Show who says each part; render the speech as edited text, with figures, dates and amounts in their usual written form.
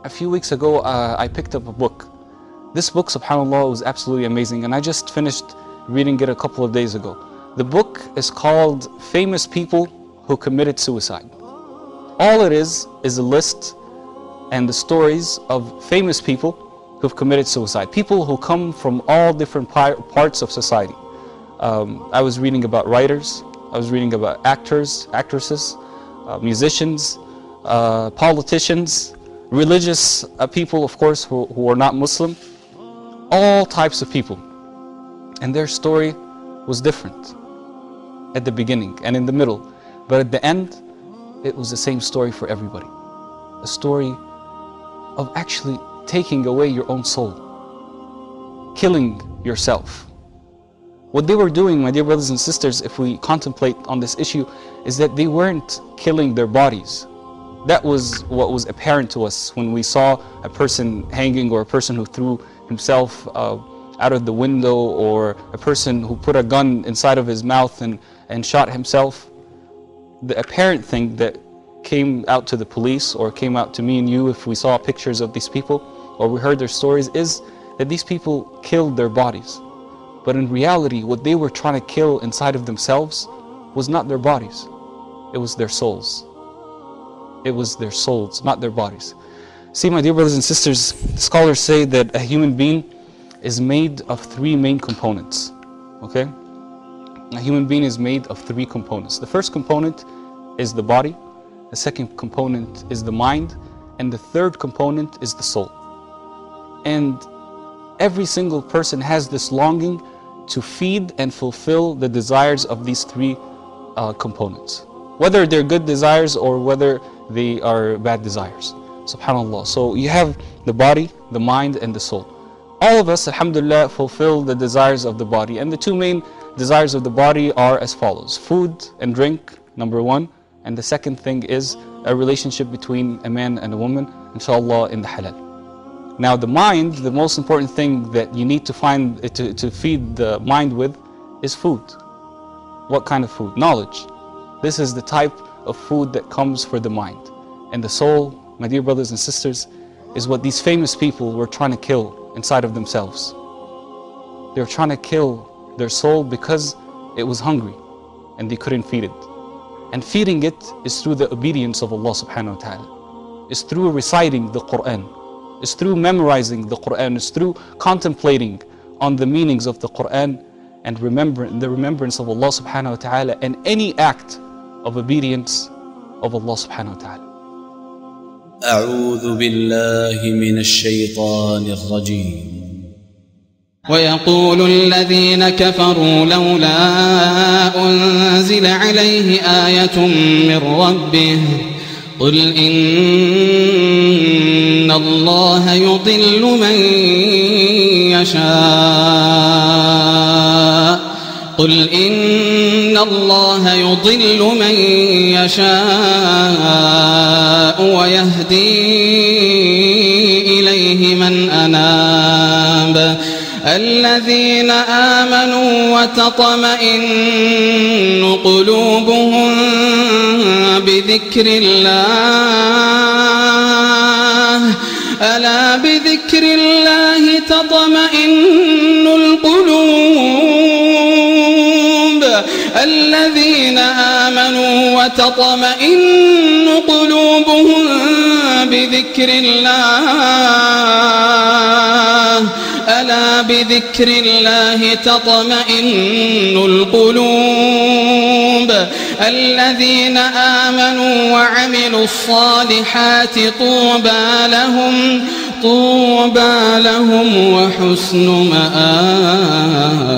Speaker 1: A few weeks ago, I picked up a book. This book, subhanAllah, was absolutely amazing, and I just finished reading it a couple of days ago. The book is called Famous People Who Committed Suicide. All it is a list and the stories of famous people who've committed suicide. People who come from all different parts of society. I was reading about writers, I was reading about actors, actresses, musicians, politicians, religious people, of course, who are not Muslim. All types of people. And their story was different at the beginning and in the middle. But at the end, it was the same story for everybody. A story of actually taking away your own soul, killing yourself. What they were doing, my dear brothers and sisters, if we contemplate on this issue, is that they weren't killing their bodies. That was what was apparent to us when we saw a person hanging, or a person who threw himself out of the window, or a person who put a gun inside of his mouth and shot himself. The apparent thing that came out to the police, or came out to me and you if we saw pictures of these people, or we heard their stories, is that these people killed their bodies. But in reality, what they were trying to kill inside of themselves was not their bodies. It was their souls. It was their souls, not their bodies. See, my dear brothers and sisters, scholars say that a human being is made of three main components. Okay? A human being is made of three components. The first component is the body, the second component is the mind, and the third component is the soul. And every single person has this longing to feed and fulfill the desires of these three components. Whether they're good desires or whether they are bad desires. SubhanAllah. So you have the body, the mind, and the soul. All of us, alhamdulillah, fulfill the desires of the body. And the two main desires of the body are as follows. Food and drink, number one. And the second thing is a relationship between a man and a woman, inshallah, in the halal. Now the mind, the most important thing that you need to find to feed the mind with is food. What kind of food? Knowledge. This is the type of food that comes for the mind. And the soul, my dear brothers and sisters, is what these famous people were trying to kill inside of themselves. They were trying to kill their soul because it was hungry and they couldn't feed it. And feeding it is through the obedience of Allah subhanahu wa ta'ala. It's through reciting the Quran. It's through memorizing the Quran. It's through contemplating on the meanings of the Quran and the remembrance of Allah subhanahu wa ta'ala, and any act of obedience of Allah subhanahu wa ta'ala.
Speaker 2: أعوذ بالله من الشيطان الرجيم.
Speaker 3: ويقول الذين كفروا لولا أنزل عليه آية من ربه قل إن الله يضل من يشاء قل إن الله يضل من يشاء ويهدي إليه من أناب الذين آمنوا وتطمئن قلوبهم بذكر الله ألا بذكر الله تطمئن القلوب الذين آمنوا وتطمئن قلوبهم بذكر الله ألا بذكر الله تطمئن القلوب الذين آمنوا وعملوا الصالحات طوبى لهم وحسن مآب.